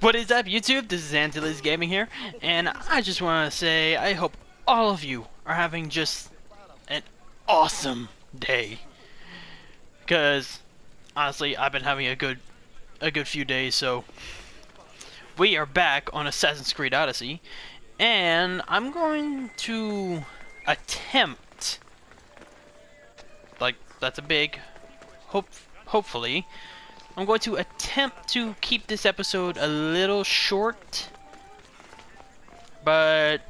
What is up, YouTube? This is Antilles Gaming here, and I just want to say I hope all of you are having just an awesome day. Because honestly, I've been having a good few days. So we are back on Assassin's Creed Odyssey, and I'm going to attempt, like that's a big hopefully. I'm going to attempt to keep this episode a little short, but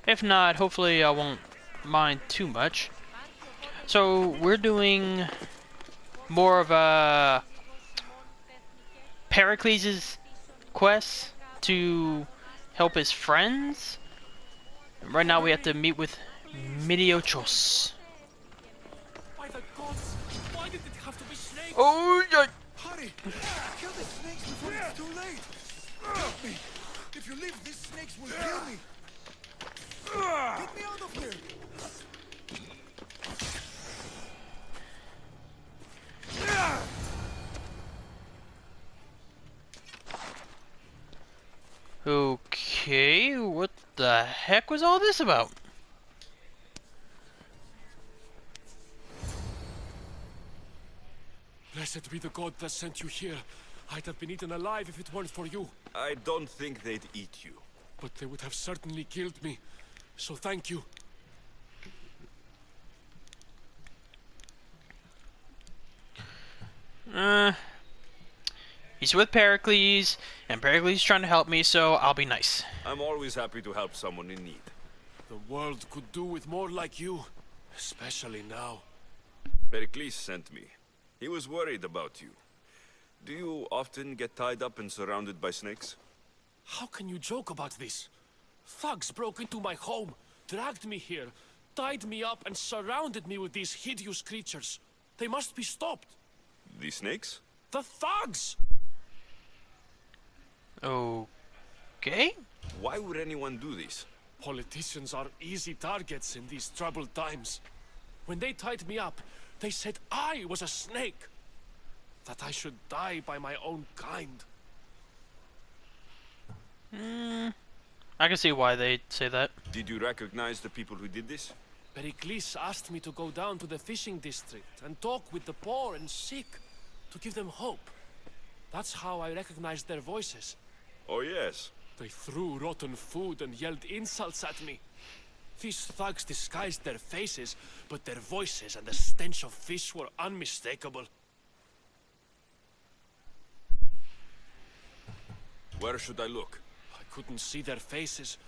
if not, hopefully I won't mind too much. So we're doing more of a Pericles' quest to help his friends. Right now we have to meet with Midiochos. Oh, yeah. Hurry! Kill the snakes before it's too late! Help me! If you leave, these snakes will kill me! Get me out of here! Okay, what the heck was all this about? Blessed be the god that sent you here. I'd have been eaten alive if it weren't for you. I don't think they'd eat you. But they would have certainly killed me. So thank you. He's with Pericles, and Pericles is trying to help me, so I'll be nice. I'm always happy to help someone in need. The world could do with more like you. Especially now. Pericles sent me. He was worried about you. Do you often get tied up and surrounded by snakes? How can you joke about this? Thugs broke into my home, dragged me here, tied me up and surrounded me with these hideous creatures. They must be stopped. The snakes? The thugs! Okay. Why would anyone do this? Politicians are easy targets in these troubled times. When they tied me up, they said I was a snake. That I should die by my own kind. I can see why they say that. Did you recognize the people who did this? Pericles asked me to go down to the fishing district and talk with the poor and sick, to give them hope. That's how I recognized their voices. Oh yes. They threw rotten food and yelled insults at me. These thugs disguised their faces, but their voices and the stench of fish were unmistakable. Where should I look? I couldn't see their faces,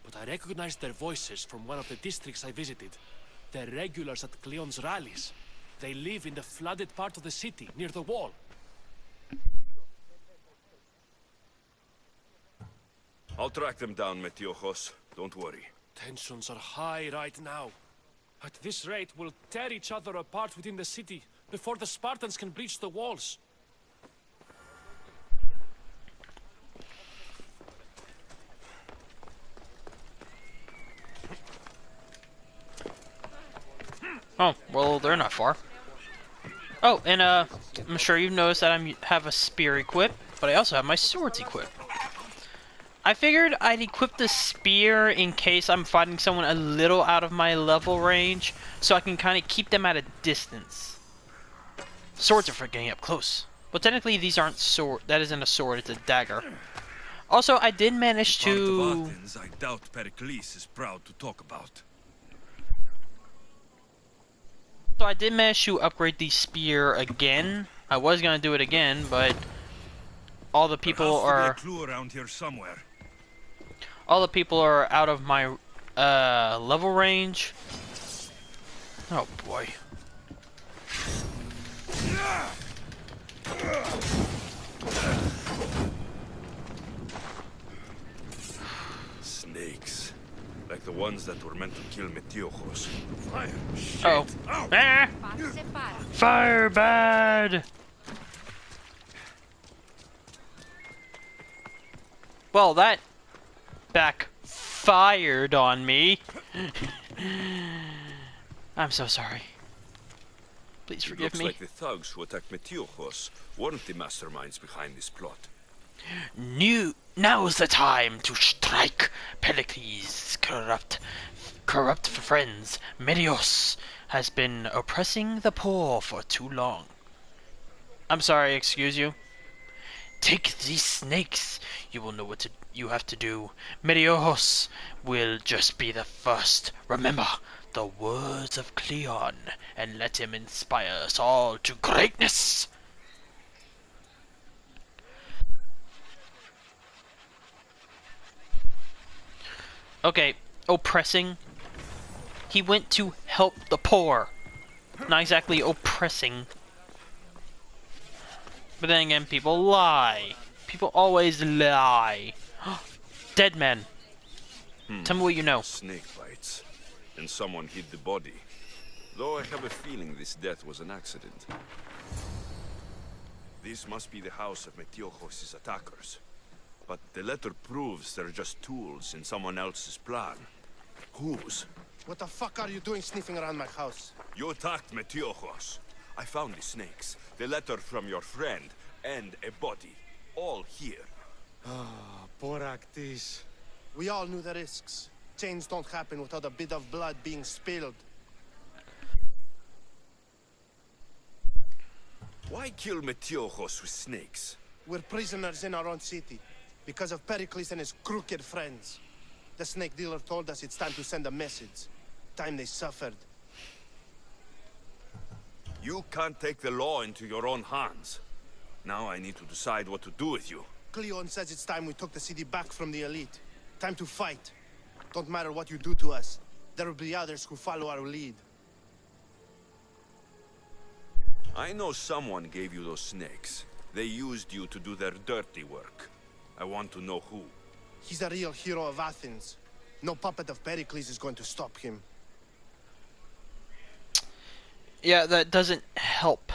but I recognized their voices from one of the districts I visited. They're regulars at Cleon's rallies. They live in the flooded part of the city, near the wall. I'll track them down, Metiojos. Don't worry. Tensions are high right now. At this rate, we'll tear each other apart within the city before the Spartans can breach the walls. Oh, well, they're not far. Oh, and I'm sure you've noticed that I have a spear equipped, but I also have my swords equipped. I figured I'd equip the spear in case I'm fighting someone a little out of my level range, so I can kind of keep them at a distance. Swords are for getting up close. But technically these aren't sword. That isn't a sword, it's a dagger. Also, I did manage to... Part of Athens I doubt Pericles is proud to talk about. So I did manage to upgrade the spear again. I was going to do it again, but... all the people There are... has to be a clue around here somewhere. all the people are out of my level range. Oh boy. Snakes. Like the ones that were meant to kill Metiojos. Fire! Shit! Oh. Ah! Fire bad! Well, that backfired on me. I'm so sorry. Please It forgive looks me. like the thugs who attacked Metiojos weren't the masterminds behind this plot. Now's the time to strike Pericles' corrupt friends. Medios has been oppressing the poor for too long. I'm sorry, excuse you. Take these snakes. You will know what you have to do. Medios will just be the first. Remember the words of Cleon and let him inspire us all to greatness. Okay, oppressing. He went to help the poor. Not exactly oppressing. But then again, people lie. People always lie. Dead men. Tell me what you know. Snake bites. And someone hid the body. Though I have a feeling this death was an accident. This must be the house of Metiochos' attackers. But the letter proves they're just tools in someone else's plan. Whose? What the fuck are you doing sniffing around my house? You attacked Metiochos. I found the snakes, the letter from your friend, and a body. All here. Poor Actis. We all knew the risks. Change don't happen without a bit of blood being spilled. Why kill Metiochos with snakes? We're prisoners in our own city. Because of Pericles and his crooked friends. The snake dealer told us it's time to send a message. Time they suffered. You can't take the law into your own hands. Now I need to decide what to do with you. Cleon says it's time we took the city back from the elite. Time to fight. Don't matter what you do to us. There will be others who follow our lead. I know someone gave you those snakes. They used you to do their dirty work. I want to know who. He's a real hero of Athens. No puppet of Pericles is going to stop him. Yeah, that doesn't help.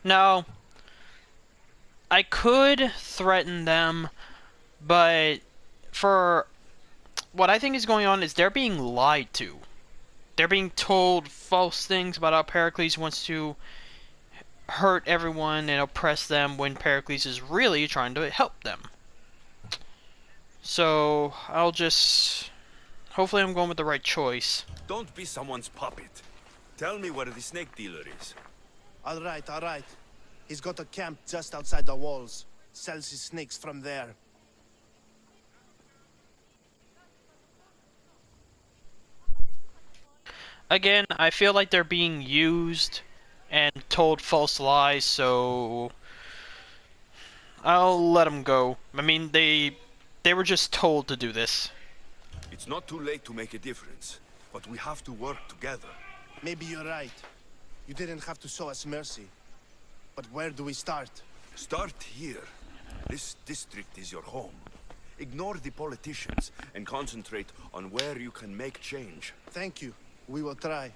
No. I could threaten them, but for what I think is going on is they're being lied to. They're being told false things about how Pericles wants to hurt everyone and oppress them when Pericles is really trying to help them. So, I'll just... hopefully I'm going with the right choice. Don't be someone's puppet. Tell me where the snake dealer is. All right, all right. He's got a camp just outside the walls. Sells his snakes from there. Again, I feel like they're being used and told false lies, so I'll let them go. I mean, they were just told to do this. It's not too late to make a difference, but we have to work together. Maybe you're right. You didn't have to show us mercy. But where do we start? Start here. This district is your home. Ignore the politicians and concentrate on where you can make change. Thank you. We will try.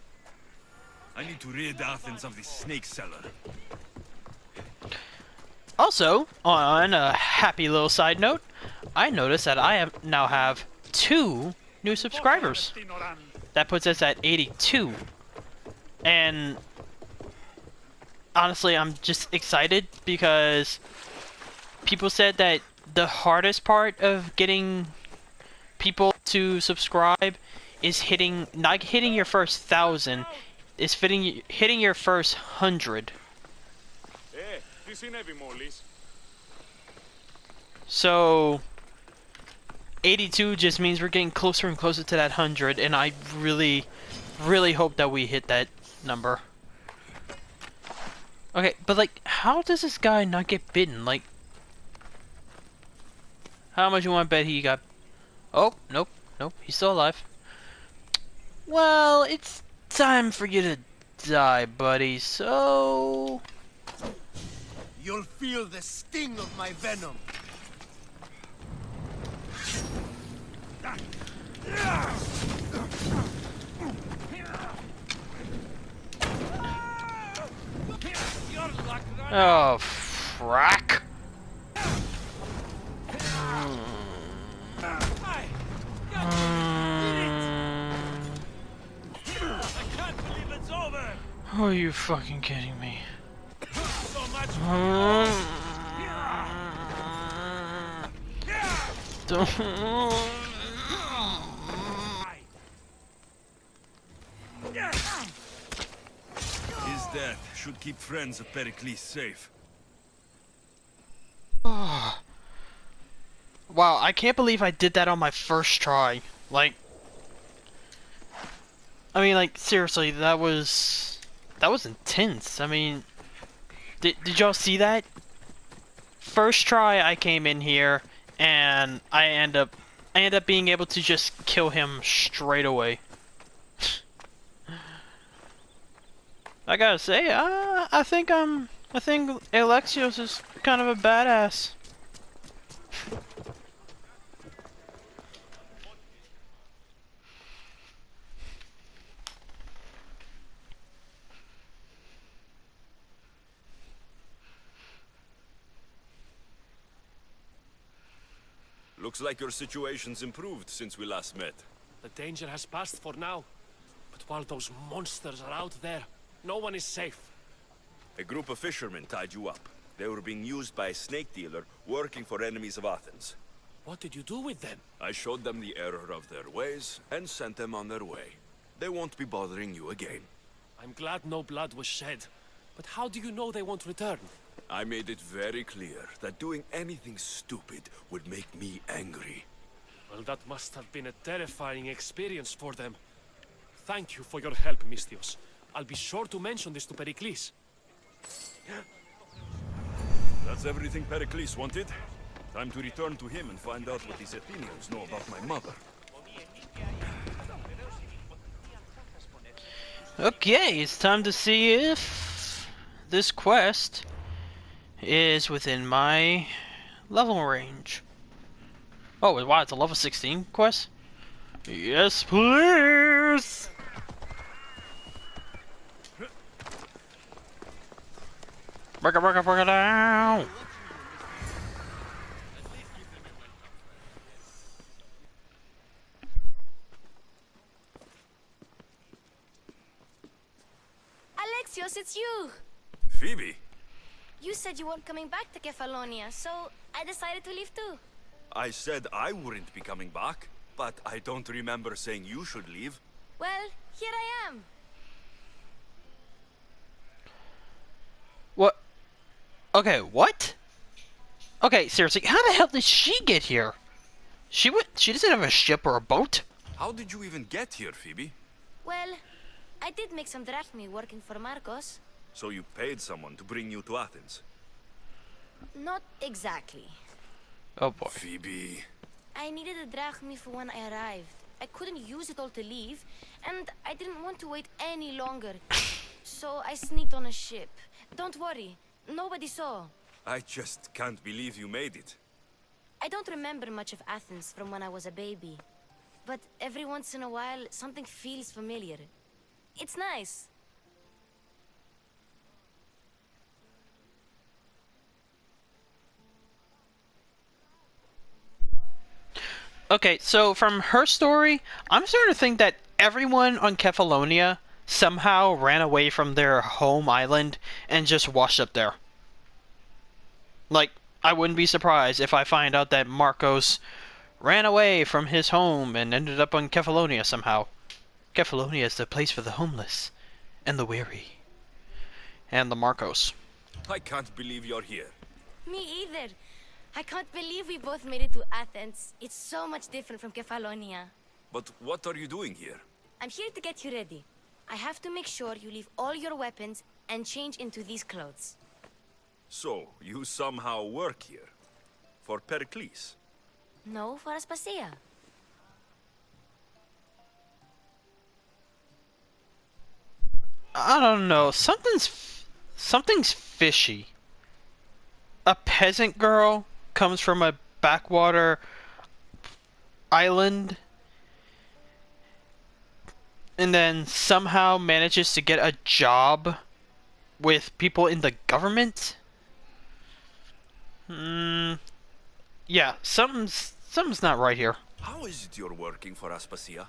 I need to rid Athens of the snake seller. Also, on a happy little side note, I noticed that I now have 2 new subscribers. That puts us at 82. And honestly, I'm just excited because people said that the hardest part of getting people to subscribe is not hitting your first 1,000, is hitting your first 100. So 82 just means we're getting closer and closer to that 100, and I really hope that we hit that number. Okay, but like, how does this guy not get bitten? Like, how much you want to bet he got? Oh, nope, he's still alive. Well, it's time for you to die, buddy, so... You'll feel the sting of my venom. Oh, frack. Are you fucking kidding me? Don't. His death should keep friends of Pericles safe. Wow, I can't believe I did that on my first try. Like, I mean, like, seriously, that was intense. I mean, did y'all see that? First try I came in here, and I end up being able to just kill him straight away. I gotta say, I think Alexios is kind of a badass. Looks like your situation's improved since we last met. The danger has passed for now. But while those monsters are out there, no one is safe. A group of fishermen tied you up. They were being used by a snake dealer working for enemies of Athens. What did you do with them? I showed them the error of their ways and sent them on their way. They won't be bothering you again. I'm glad no blood was shed. But how do you know they won't return? I made it very clear that doing anything stupid would make me angry. Well, that must have been a terrifying experience for them. Thank you for your help, Misthios. I'll be sure to mention this to Pericles. That's everything Pericles wanted. Time to return to him and find out what these Athenians know about my mother. Okay, it's time to see if this quest is within my level range. Oh, wow, it's a level 16 quest? Yes, please! Break it down! Alexios, it's you! Phoebe? You said you weren't coming back to Kefalonia, so I decided to leave too. I said I wouldn't be coming back, but I don't remember saying you should leave. Well, here I am. What? Okay, what? Okay, seriously, how the hell did she get here? She doesn't have a ship or a boat. How did you even get here, Phoebe? Well, I did make some drachmi working for Marcos. So you paid someone to bring you to Athens? Not exactly. Oh boy. Phoebe... I needed a drachmi for when I arrived. I couldn't use it all to leave, and I didn't want to wait any longer. So I sneaked on a ship. Don't worry, nobody saw. I just can't believe you made it. I don't remember much of Athens from when I was a baby. But every once in a while, something feels familiar. It's nice. Okay, so from her story, I'm starting to think that everyone on Kefalonia somehow ran away from their home island and just washed up there. Like, I wouldn't be surprised if I find out that Marcos ran away from his home and ended up on Kefalonia somehow. Kefalonia is the place for the homeless, and the weary, and the Marcos. I can't believe you're here. Me either. I can't believe we both made it to Athens. It's so much different from Kefalonia. But what are you doing here? I'm here to get you ready. I have to make sure you leave all your weapons and change into these clothes. So, you somehow work here? For Pericles? No, for Aspasia. I don't know. Something's fishy. A peasant girl comes from a backwater island and then somehow manages to get a job with people in the government. Yeah, something's not right here. How is it you're working for Aspasia?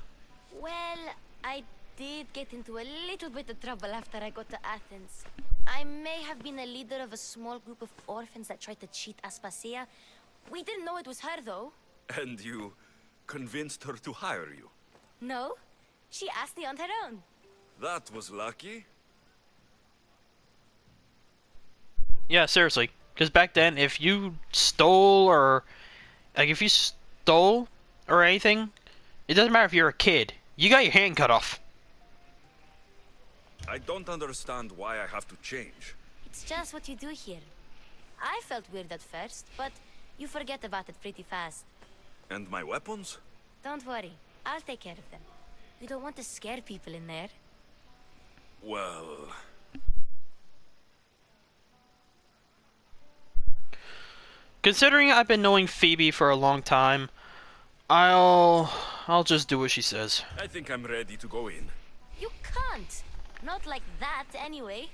Well, I did get into a little bit of trouble after I got to Athens. I may have been a leader of a small group of orphans that tried to cheat Aspasia. We didn't know it was her, though. And you convinced her to hire you? No, she asked me on her own. That was lucky. Yeah, seriously. Because back then, if you stole or... Like, if you stole or anything, it doesn't matter if you're a kid. You got your hand cut off. I don't understand why I have to change. It's just what you do here. I felt weird at first, but you forget about it pretty fast. And my weapons? Don't worry, I'll take care of them. You don't want to scare people in there. Well... Considering I've been knowing Phoebe for a long time, I'll just do what she says. I think I'm ready to go in. You can't. Not like that, anyway.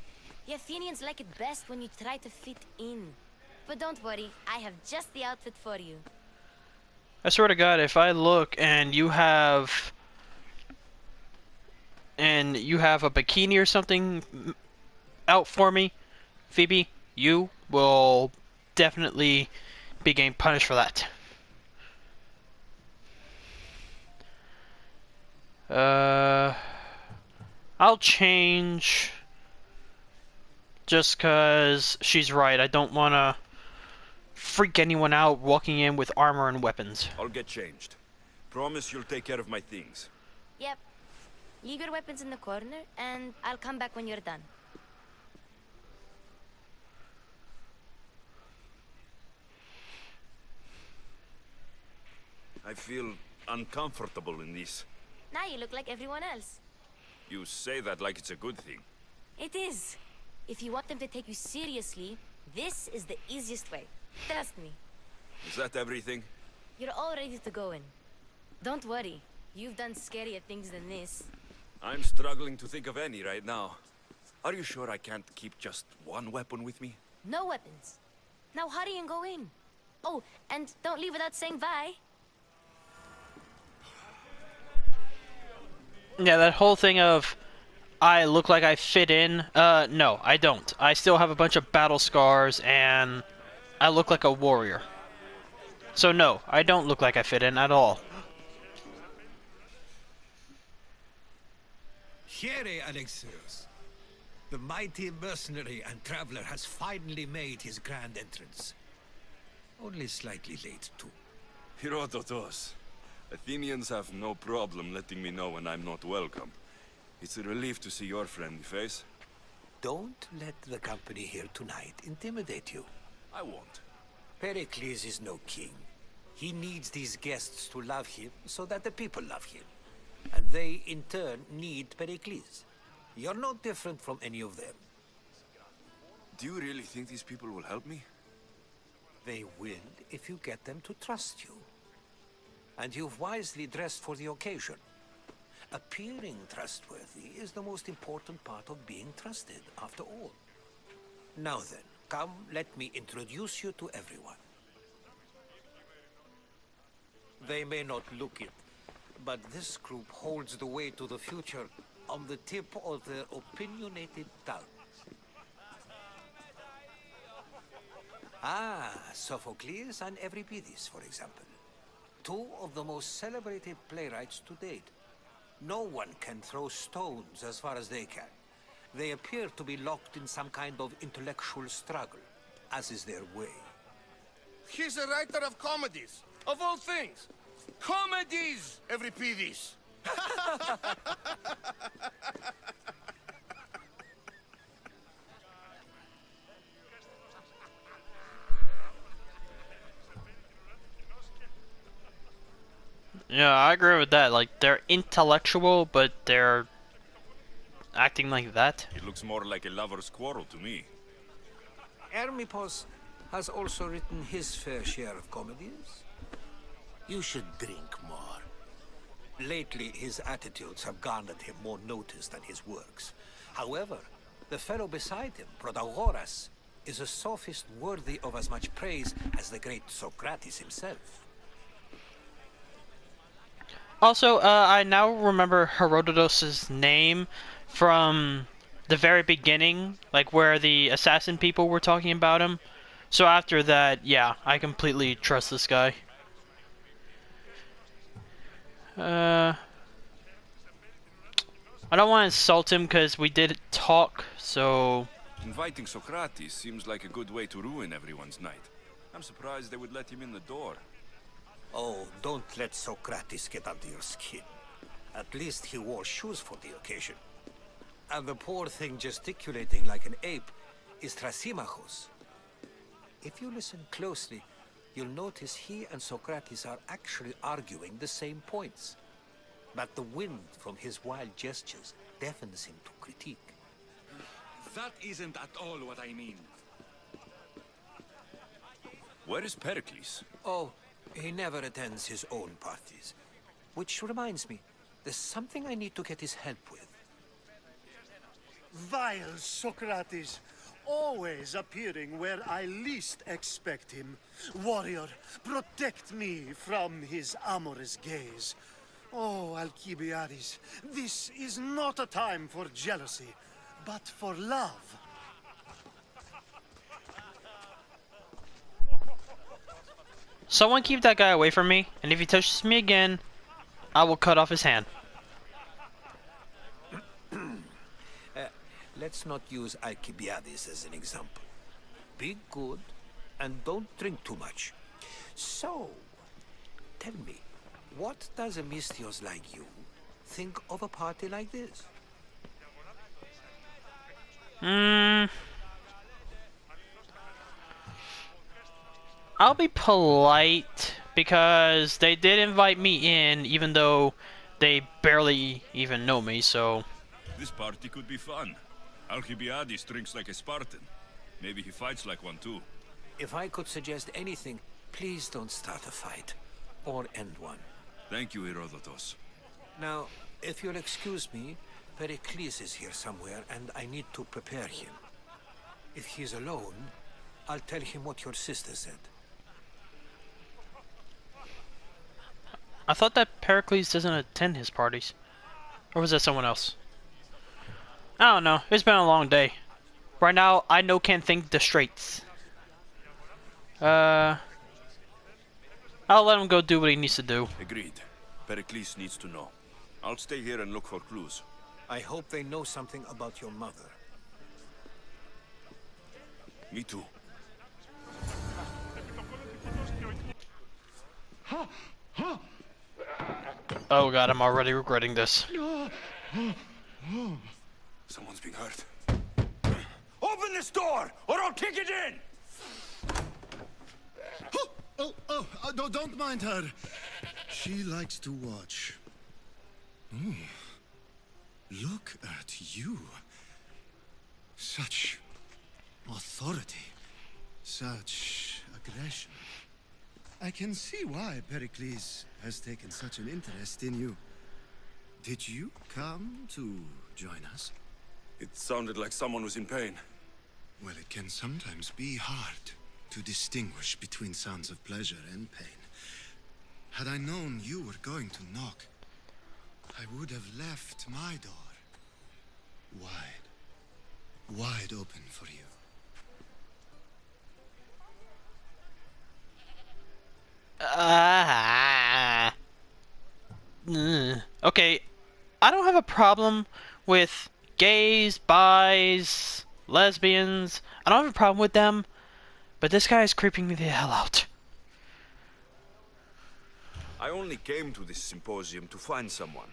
The Athenians like it best when you try to fit in. But don't worry, I have just the outfit for you. I swear to God, if I look and you have a bikini or something out for me, Phoebe, you will definitely be getting punished for that. I'll change just cause she's right. I don't wanna freak anyone out walking in with armor and weapons. I'll get changed. Promise you'll take care of my things. Yep. Leave your weapons in the corner, and I'll come back when you're done. I feel uncomfortable in this. Now you look like everyone else. You say that like it's a good thing. It is. If you want them to take you seriously, this is the easiest way. Trust me. Is that everything? You're all ready to go in. Don't worry. You've done scarier things than this. I'm struggling to think of any right now. Are you sure I can't keep just one weapon with me? No weapons. Now hurry and go in. Oh, and don't leave without saying bye. Yeah, that whole thing of I look like I fit in, no, I don't. I still have a bunch of battle scars and I look like a warrior. So no, I don't look like I fit in at all. Here, Alexios. The mighty mercenary and traveler has finally made his grand entrance. Only slightly late, too. Herodotos. Athenians have no problem letting me know when I'm not welcome. It's a relief to see your friendly face. Don't let the company here tonight intimidate you. I won't. Pericles is no king. He needs these guests to love him so that the people love him. And they, in turn, need Pericles. You're no different from any of them. Do you really think these people will help me? They will if you get them to trust you. And you've wisely dressed for the occasion. Appearing trustworthy is the most important part of being trusted, after all. Now then, come, let me introduce you to everyone. They may not look it, but this group holds the way to the future on the tip of their opinionated tongues. Ah, Sophocles and Euripides, for example. Two of the most celebrated playwrights to date. No one can throw stones as far as they can. They appear to be locked in some kind of intellectual struggle, as is their way. He's a writer of comedies, of all things. Comedies, Euripides. Yeah, I agree with that. Like, they're intellectual, but they're acting like that. It looks more like a lover's quarrel to me. Hermippos has also written his fair share of comedies. You should drink more. Lately, his attitudes have garnered him more notice than his works. However, the fellow beside him, Protagoras, is a sophist worthy of as much praise as the great Socrates himself. Also, I now remember Herodotus' name from the very beginning, like where the assassin people were talking about him. So after that, yeah, I completely trust this guy. I don't want to insult him because we did talk, so... Inviting Socrates seems like a good way to ruin everyone's night. I'm surprised they would let him in the door. Oh, don't let Socrates get under your skin. At least he wore shoes for the occasion. And the poor thing gesticulating like an ape is Thrasymachos. If you listen closely, you'll notice he and Socrates are actually arguing the same points. But the wind from his wild gestures deafens him to critique. That isn't at all what I mean. Where is Pericles? Oh, he never attends his own parties. Which reminds me, there's something I need to get his help with. Vile Socrates, always appearing where I least expect him. Warrior, protect me from his amorous gaze. Oh, Alcibiades, this is not a time for jealousy, but for love. Someone keep that guy away from me, and if he touches me again, I will cut off his hand. Let's not use Alcibiades as an example. Be good, and don't drink too much. So, tell me, what does a Mystios like you think of a party like this? I'll be polite, because they did invite me in, even though they barely even know me, so... This party could be fun. Alcibiades drinks like a Spartan. Maybe he fights like one too. If I could suggest anything, please don't start a fight, or end one. Thank you, Herodotus. Now, if you'll excuse me, Pericles is here somewhere, and I need to prepare him. If he's alone, I'll tell him what your sister said. I thought that Pericles doesn't attend his parties. Or was that someone else? I don't know. It's been a long day. Right now, I can't think the straights. I'll let him go do what he needs to do. Agreed. Pericles needs to know. I'll stay here and look for clues. I hope they know something about your mother. Me too. Oh god, I'm already regretting this. Someone's being hurt. Open this door, or I'll kick it in! Don't mind her. She likes to watch. Oh, look at you. Such authority. Such aggression. I can see why Pericles has taken such an interest in you. Did you come to join us? It sounded like someone was in pain. Well, it can sometimes be hard to distinguish between sounds of pleasure and pain. Had I known you were going to knock, I would have left my door wide open for you. Okay, I don't have a problem with gays, bis, lesbians. I don't have a problem with them, but this guy is creeping me the hell out. I only came to this symposium to find someone.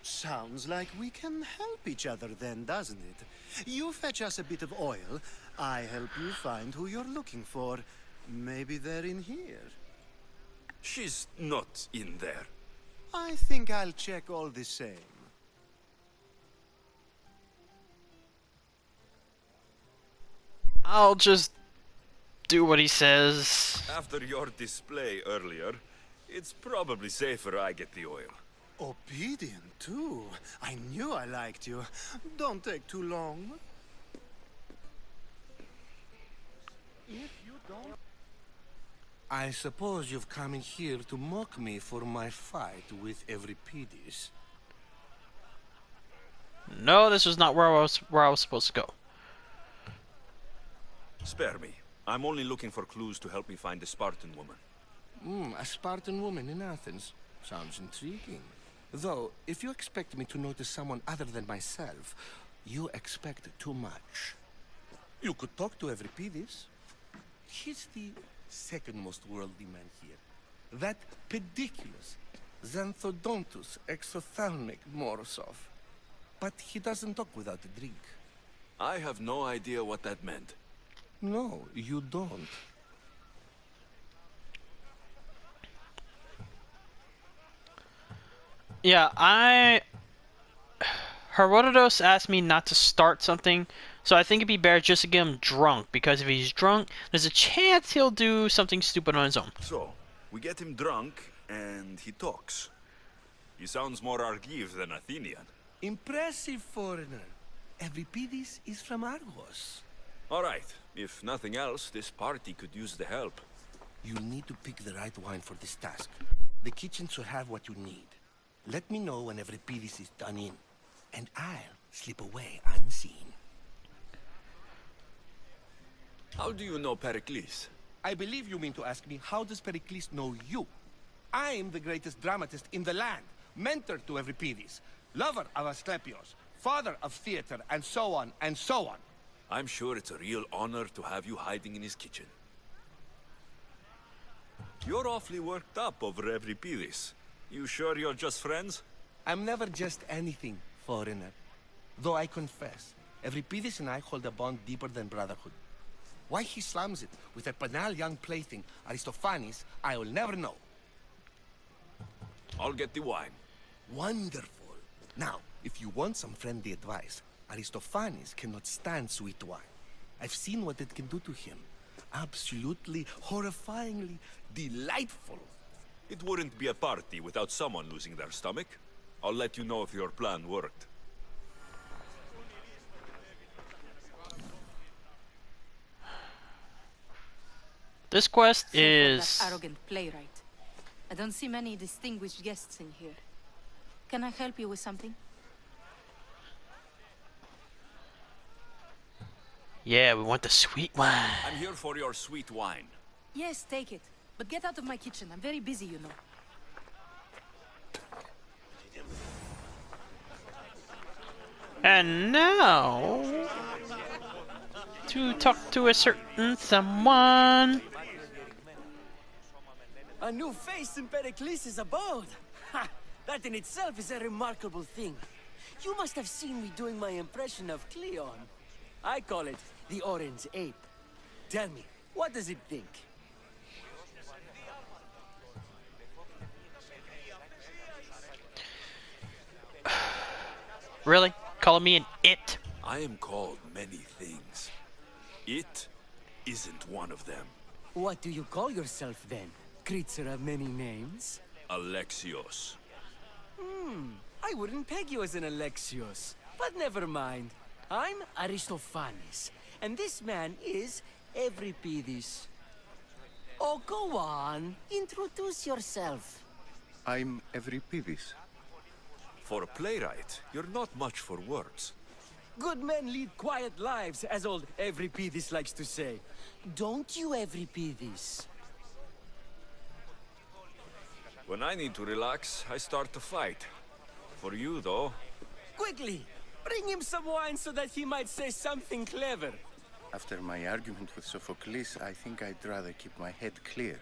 Sounds like we can help each other then, doesn't it? You fetch us a bit of oil, I help you find who you're looking for. Maybe they're in here. She's not in there. I think I'll check all the same. I'll just do what he says. After your display earlier, it's probably safer I get the oil. Obedient, too. I knew I liked you. Don't take too long. If you don't... I suppose you've come in here to mock me for my fight with Euripides. No, this was not where I was supposed to go. Spare me. I'm only looking for clues to help me find the Spartan woman. A Spartan woman in Athens. Sounds intriguing. Though, if you expect me to notice someone other than myself, you expect too much. You could talk to Euripides. He's the second most worldly man here. That pediculous Xanthodontus exophthalmic Morosov. But he doesn't talk without a drink. I have no idea what that meant. No, you don't. Yeah, Herodotus asked me not to start something, so I think it'd be better just to get him drunk, because if he's drunk, there's a chance he'll do something stupid on his own. So, we get him drunk, and he talks. He sounds more Argive than Athenian. Impressive, foreigner. Euripides is from Argos. Alright, if nothing else, this party could use the help. You need to pick the right wine for this task. The kitchen should have what you need. Let me know when Euripides is done in, and I'll slip away unseen. How do you know Pericles? I believe you mean to ask me, how does Pericles know you? I'm the greatest dramatist in the land, mentor to Euripides, lover of Asclepios, father of theater, and so on, and so on. I'm sure it's a real honor to have you hiding in his kitchen. You're awfully worked up over Euripides. You sure you're just friends? I'm never just anything, foreigner. Though I confess, Euripides and I hold a bond deeper than brotherhood. Why he slams it with a banal young plaything, Aristophanes, I will never know. I'll get the wine. Wonderful. Now, if you want some friendly advice, Aristophanes cannot stand sweet wine. I've seen what it can do to him. Absolutely, horrifyingly delightful. It wouldn't be a party without someone losing their stomach. I'll let you know if your plan worked. This quest So for is... that arrogant playwright. I don't see many distinguished guests in here. Can I help you with something? Yeah, we want the sweet wine. I'm here for your sweet wine. Yes, take it. But get out of my kitchen. I'm very busy, you know. And now... to talk to a certain someone. A new face in Pericles' abode! Ha! That in itself is a remarkable thing. You must have seen me doing my impression of Cleon. I call it the Orange Ape. Tell me, what does it think? Really? Calling me an it? I am called many things. It isn't one of them. What do you call yourself then? Creature of many names? Alexios. I wouldn't peg you as an Alexios. But never mind. I'm Aristophanes, and this man is Euripides. Oh, go on. Introduce yourself. I'm Euripides. For a playwright, you're not much for words. Good men lead quiet lives, as old Euripides likes to say. Don't you, Euripides? When I need to relax, I start to fight. For you, though... Quickly! Bring him some wine so that he might say something clever. After my argument with Sophocles, I think I'd rather keep my head clear.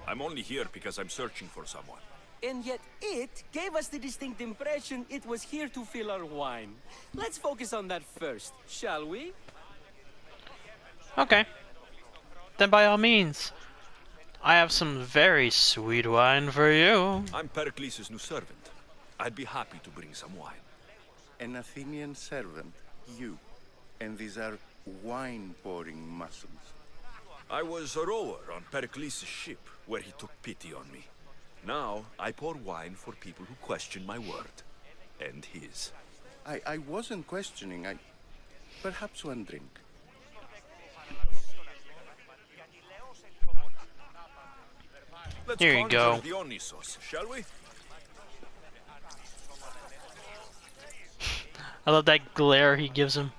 I'm only here because I'm searching for someone. And yet it gave us the distinct impression it was here to fill our wine. Let's focus on that first, shall we? Okay. Then by all means. I have some very sweet wine for you. I'm Pericles' new servant. I'd be happy to bring some wine. An Athenian servant, you. And these are wine-pouring muscles. I was a rower on Pericles' ship, where he took pity on me. Now, I pour wine for people who question my word. And his. I wasn't questioning. Perhaps one drink. Let's Here you go. conjure Dionysos, shall we? I love that glare he gives him.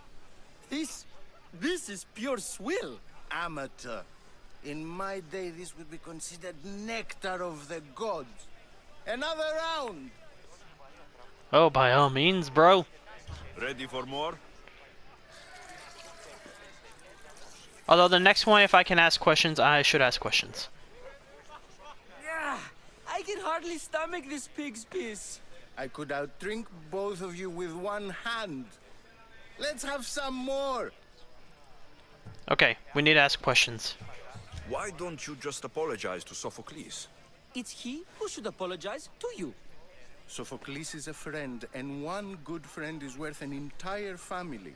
This This is pure swill. Amateur. In my day, this would be considered nectar of the gods. Another round! Oh, by all means, bro. Ready for more? Although the next one, if I can ask questions, I should ask questions. Yeah, I can hardly stomach this pig's piss. I could outdrink both of you with one hand. Let's have some more! Okay, we need to ask questions. Why don't you just apologize to Sophocles? It's he who should apologize to you. Sophocles is a friend, and one good friend is worth an entire family.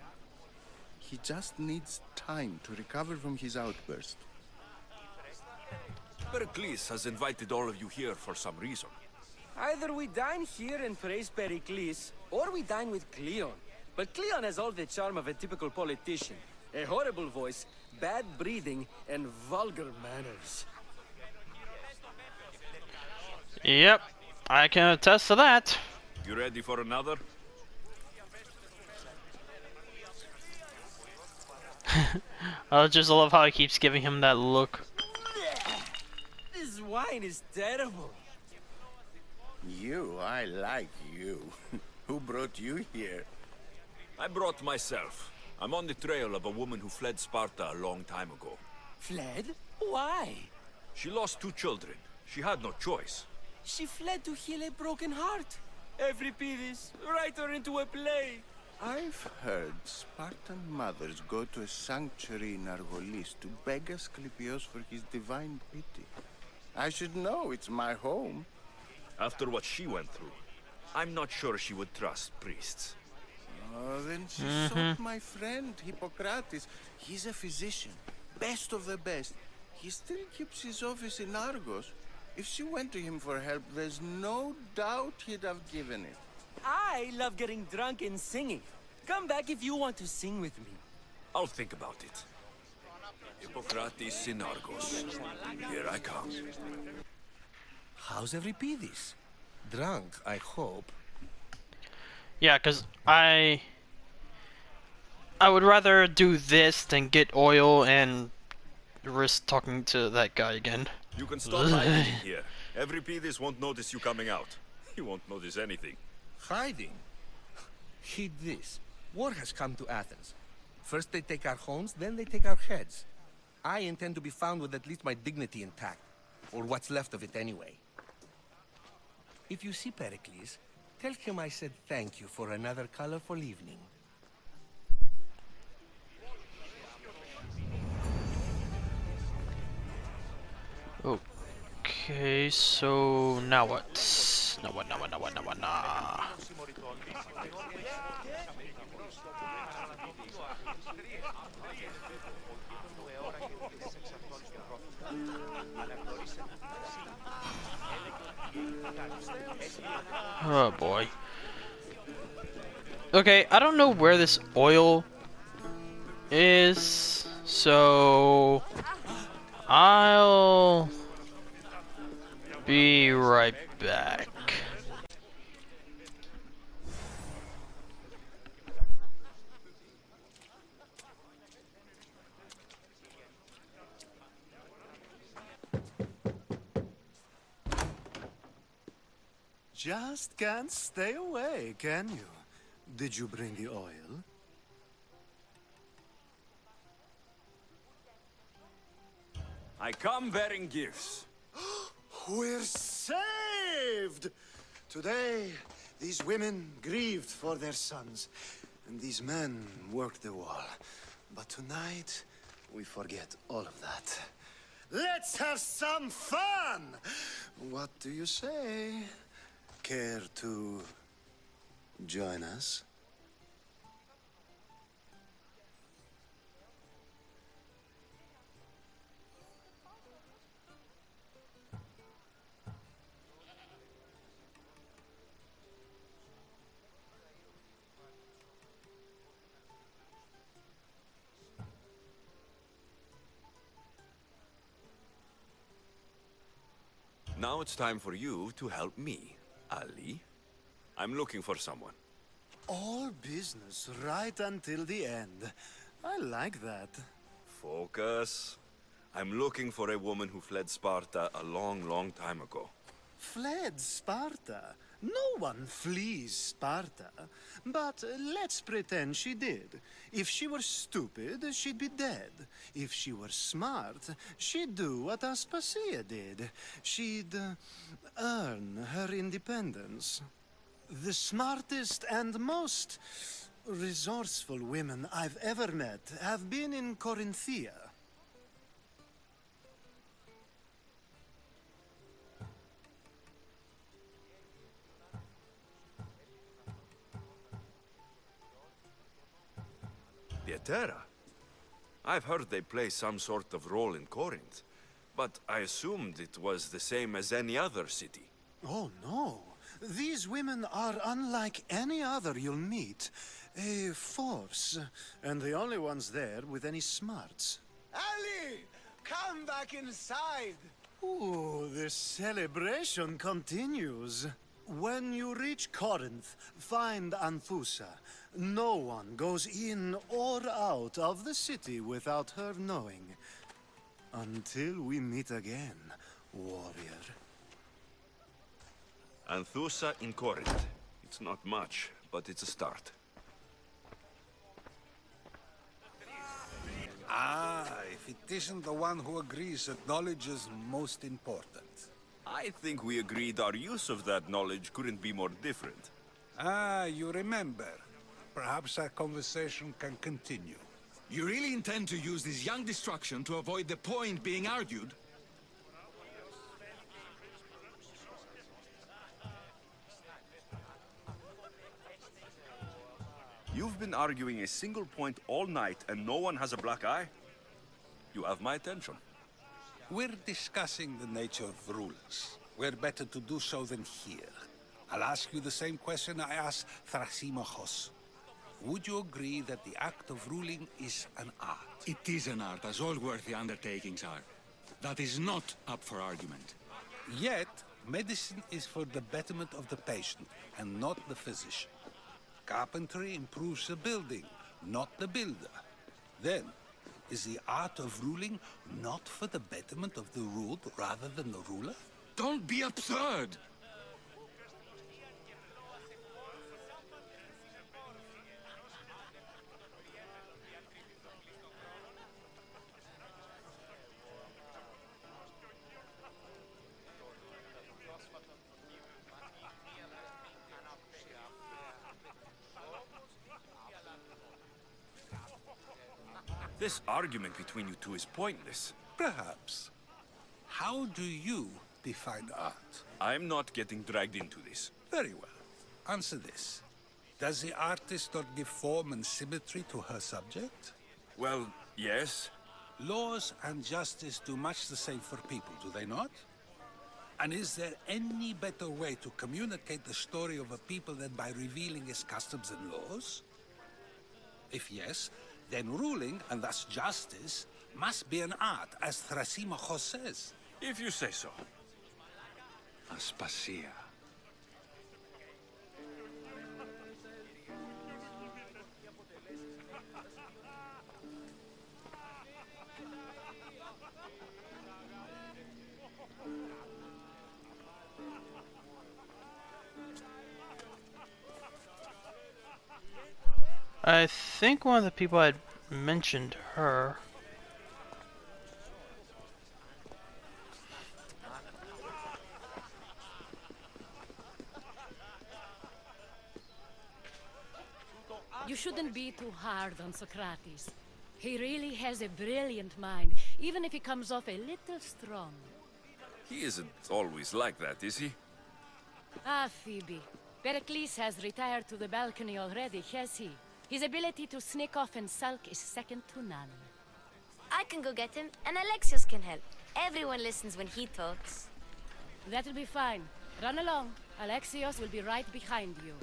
He just needs time to recover from his outburst. Pericles has invited all of you here for some reason. Either we dine here and praise Pericles, or we dine with Cleon. But Cleon has all the charm of a typical politician. A horrible voice, bad breeding, and vulgar manners. Yep, I can attest to that. You ready for another? I just love how he keeps giving him that look. This wine is terrible. I like you. Who brought you here? I brought myself. I'm on the trail of a woman who fled Sparta a long time ago. Fled? Why? She lost 2 children. She had no choice. She fled to heal a broken heart. Euripides, write her into a play. I've heard Spartan mothers go to a sanctuary in Argolis to beg Asclepios for his divine pity. I should know, it's my home. After what she went through, I'm not sure she would trust priests. Oh, then she sought my friend, Hippocrates. He's a physician, best of the best. He still keeps his office in Argos. If she went to him for help, there's no doubt he'd have given it. I love getting drunk and singing. Come back if you want to sing with me. I'll think about it. Hippocrates in Argos. Here I come. How's Euripides? Drunk, I hope. Yeah, because I would rather do this than get oil and risk talking to that guy again. You can stop hiding here. Euripides won't notice you coming out. He won't notice anything. Hiding? Heed this. War has come to Athens. First they take our homes, then they take our heads. I intend to be found with at least my dignity intact. Or what's left of it anyway. If you see Pericles, tell him I said thank you for another colorful evening. Okay, so now what? Now what? Oh boy. Okay, I don't know where this oil is, so I'll be right back. Just can't stay away, can you? Did you bring the oil? I come bearing gifts. We're saved! Today, these women grieved for their sons, and these men worked the wall. But tonight, we forget all of that. Let's have some fun! What do you say? Care to join us? Now it's time for you to help me, Ali. I'm looking for someone. All business right until the end. I like that. Focus. I'm looking for a woman who fled Sparta a long, long time ago. Fled Sparta? No one flees Sparta. But let's pretend she did. If she were stupid, she'd be dead. If she were smart, she'd do what Aspasia did. She'd earn her independence. The smartest and most resourceful women I've ever met have been in Corinthia. Pietera? I've heard they play some sort of role in Corinth, but I assumed it was the same as any other city. Oh, no. These women are unlike any other you'll meet. A force, and the only ones there with any smarts. Ali! Come back inside! Ooh, the celebration continues. When you reach Corinth, find Anthusa. No one goes in or out of the city without her knowing. Until we meet again, warrior. Anthusa in Corinth. It's not much, but it's a start. Ah, if it isn't the one who agrees that knowledge is most important. I think we agreed our use of that knowledge couldn't be more different. Ah, you remember. Perhaps our conversation can continue. You really intend to use this young destruction to avoid the point being argued? You've been arguing a single point all night and no one has a black eye? You have my attention. We're discussing the nature of rulers. Where better to do so than here? I'll ask you the same question I asked Thrasymachos. Would you agree that the act of ruling is an art? It is an art, as all worthy undertakings are. That is not up for argument. Yet, medicine is for the betterment of the patient, and not the physician. Carpentry improves the building, not the builder. Then, is the art of ruling not for the betterment of the ruled rather than the ruler? Don't be absurd! This argument between you two is pointless. Perhaps. How do you define art? I'm not getting dragged into this. Very well. Answer this. Does the artist not give form and symmetry to her subject? Well, yes. Laws and justice do much the same for people, do they not? And is there any better way to communicate the story of a people than by revealing its customs and laws? If yes, then ruling, and thus justice, must be an art, as Thrasymachos says. If you say so. Aspasia. I think one of the people had mentioned her. You shouldn't be too hard on Socrates. He really has a brilliant mind, even if he comes off a little strong. He isn't always like that, is he? Ah, Phoebe. Pericles has retired to the balcony already, has he? His ability to sneak off and sulk is second to none. I can go get him, and Alexios can help. Everyone listens when he talks. That'll be fine. Run along. Alexios will be right behind you.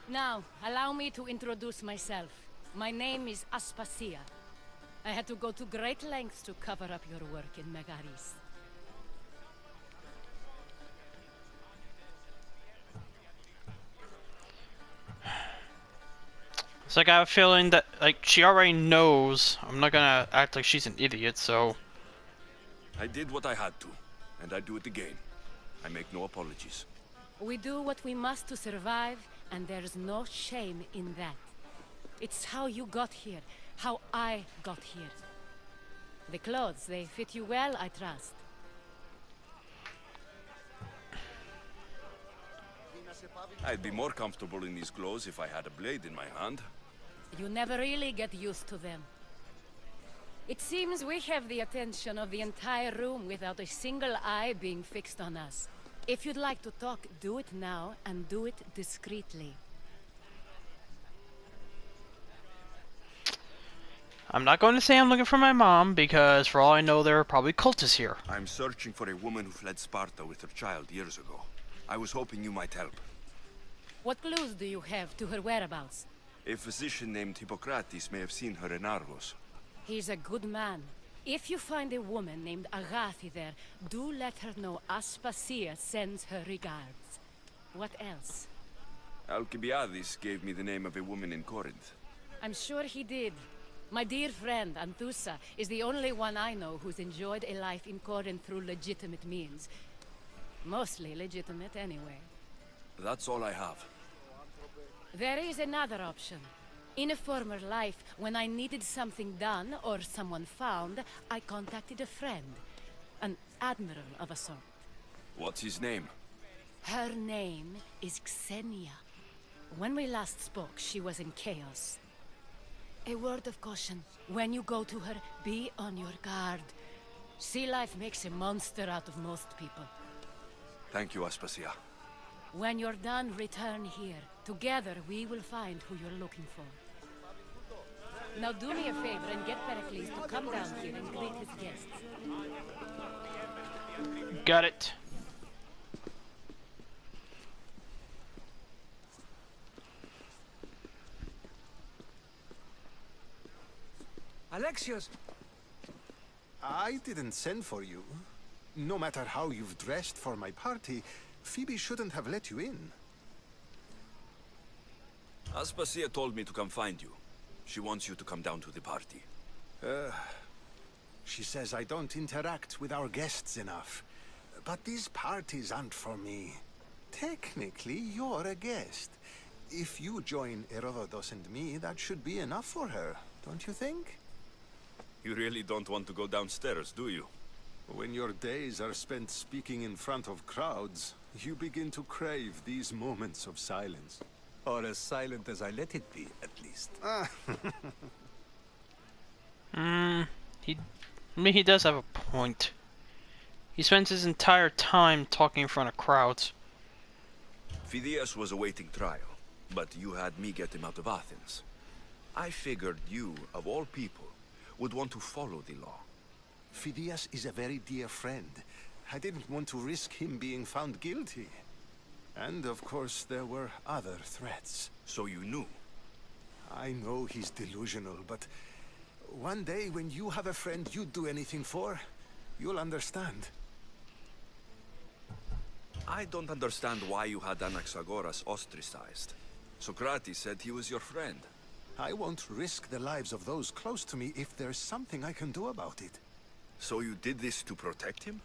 Now, allow me to introduce myself. My name is Aspasia. I had to go to great lengths to cover up your work in Megaris. It's like I have a feeling that, like, she already knows. I'm not gonna act like she's an idiot, so... I did what I had to, and I do it again. I make no apologies. We do what we must to survive, and there's no shame in that. It's how you got here, how I got here. The clothes, they fit you well, I trust. I'd be more comfortable in these clothes if I had a blade in my hand. You never really get used to them. It seems we have the attention of the entire room without a single eye being fixed on us. If you'd like to talk, do it now, and do it discreetly. I'm not going to say I'm looking for my mom, because for all I know there are probably cultists here. I'm searching for a woman who fled Sparta with her child years ago. I was hoping you might help. What clues do you have to her whereabouts? A physician named Hippocrates may have seen her in Argos. He's a good man. If you find a woman named Agathi there, do let her know Aspasia sends her regards. What else? Alcibiades gave me the name of a woman in Corinth. I'm sure he did. My dear friend, Anthusa, is the only one I know who's enjoyed a life in Corinth through legitimate means. Mostly legitimate, anyway. That's all I have. There is another option. In a former life, when I needed something done or someone found, I contacted a friend. An admiral of a sort. What's his name? Her name is Xenia. When we last spoke, she was in chaos. A word of caution. When you go to her, be on your guard. Sea life makes a monster out of most people. Thank you, Aspasia. When you're done, return here. Together, we will find who you're looking for. Now do me a favor and get Pericles to come down here and greet his guests. Got it. Alexios! I didn't send for you. No matter how you've dressed for my party, Phoebe shouldn't have let you in. Aspasia told me to come find you. She wants you to come down to the party. She says I don't interact with our guests enough. But these parties aren't for me. Technically, you're a guest. If you join Herodotus and me, that should be enough for her, don't you think? You really don't want to go downstairs, do you? When your days are spent speaking in front of crowds, you begin to crave these moments of silence. Or as silent as I let it be, at least. He does have a point. He spends his entire time talking in front of crowds. Phidias was awaiting trial, but you had me get him out of Athens. I figured you, of all people, would want to follow the law. Phidias is a very dear friend. I didn't want to risk him being found guilty. And of course, there were other threats. So you knew? I know he's delusional, but one day when you have a friend you'd do anything for, you'll understand. I don't understand why you had Anaxagoras ostracized. Socrates said he was your friend. I won't risk the lives of those close to me if there's something I can do about it. So you did this to protect him?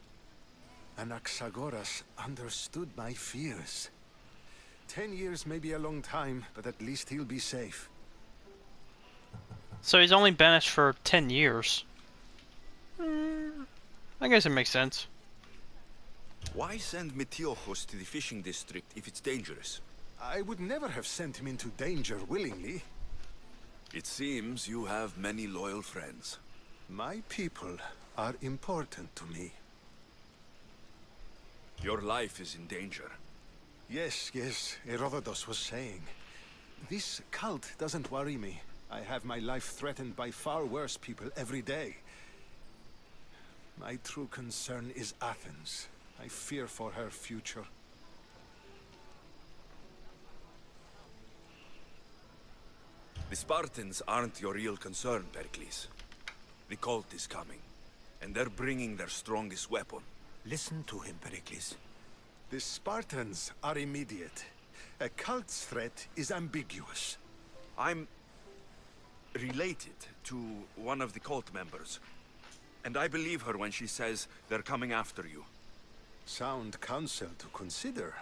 Anaxagoras understood my fears. 10 years may be a long time, but at least he'll be safe. So he's only banished for 10 years. I guess it makes sense. Why send Metiochos to the fishing district if it's dangerous? I would never have sent him into danger willingly. It seems you have many loyal friends. My people are important to me. Your life is in danger. Yes, Herodotus was saying. This cult doesn't worry me. I have my life threatened by far worse people every day. My true concern is Athens. I fear for her future. The Spartans aren't your real concern, Pericles. The cult is coming, and they're bringing their strongest weapon. Listen to him, Pericles. The Spartans are immediate. A cult's threat is ambiguous. I'm related to one of the cult members. And I believe her when she says they're coming after you. Sound counsel to consider.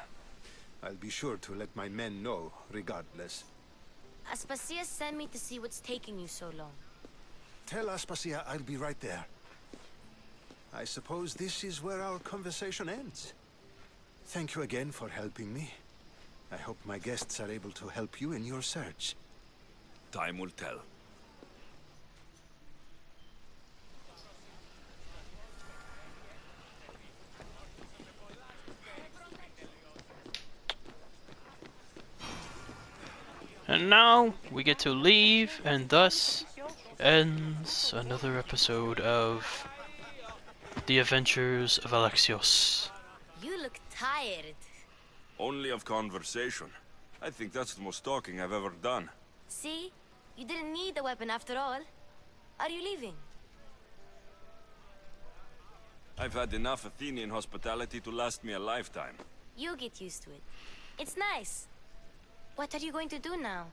I'll be sure to let my men know, regardless. Aspasia sent me to see what's taking you so long. Tell Aspasia I'll be right there. I suppose this is where our conversation ends. Thank you again for helping me. I hope my guests are able to help you in your search. Time will tell. And now we get to leave, and thus ends another episode of The Adventures of Alexios. You look tired. Only of conversation. I think that's the most talking I've ever done. See? You didn't need the weapon after all. Are you leaving? I've had enough Athenian hospitality to last me a lifetime. You get used to it. It's nice. What are you going to do now?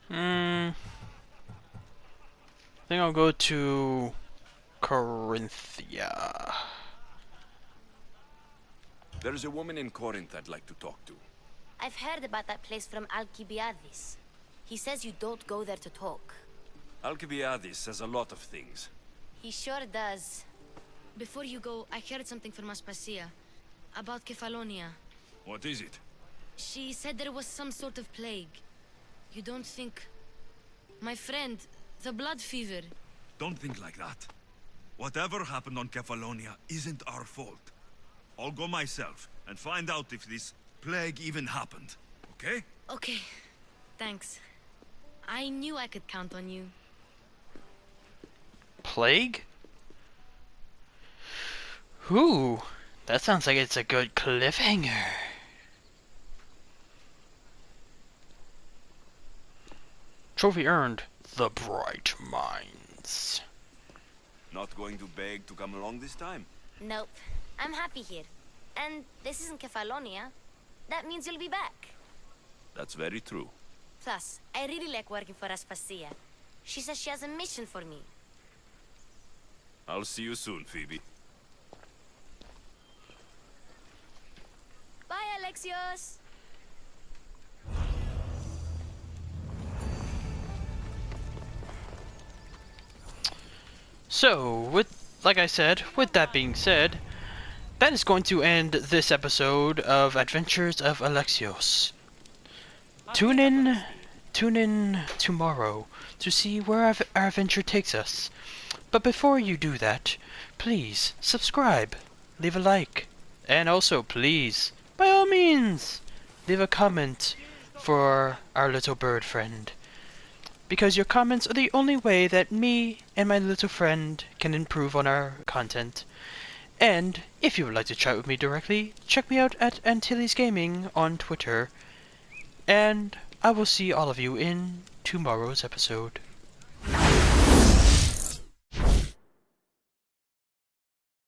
I think I'll go to Corinthia. There's a woman in Corinth I'd like to talk to. I've heard about that place from Alcibiades. He says you don't go there to talk. Alcibiades says a lot of things. He sure does. Before you go, I heard something from Aspasia. About Kefalonia. What is it? She said there was some sort of plague. You don't think... My friend, the blood fever. Don't think like that. Whatever happened on Kefalonia isn't our fault. I'll go myself and find out if this plague even happened, okay? Okay, thanks. I knew I could count on you. Plague? Ooh, that sounds like it's a good cliffhanger. Trophy earned. The Bright Minds. Not going to beg to come along this time? Nope. I'm happy here. And this isn't Kefalonia. That means you'll be back. That's very true. Plus, I really like working for Aspasia. She says she has a mission for me. I'll see you soon, Phoebe. Bye, Alexios! So, like I said, with that being said, that is going to end this episode of Adventures of Alexios. Tune in tomorrow to see where our adventure takes us. But before you do that, please subscribe, leave a like, and also please, by all means, leave a comment for our little bird friend. Because your comments are the only way that me and my little friend can improve on our content. And if you would like to chat with me directly, check me out at Antilles Gaming on Twitter. And I will see all of you in tomorrow's episode.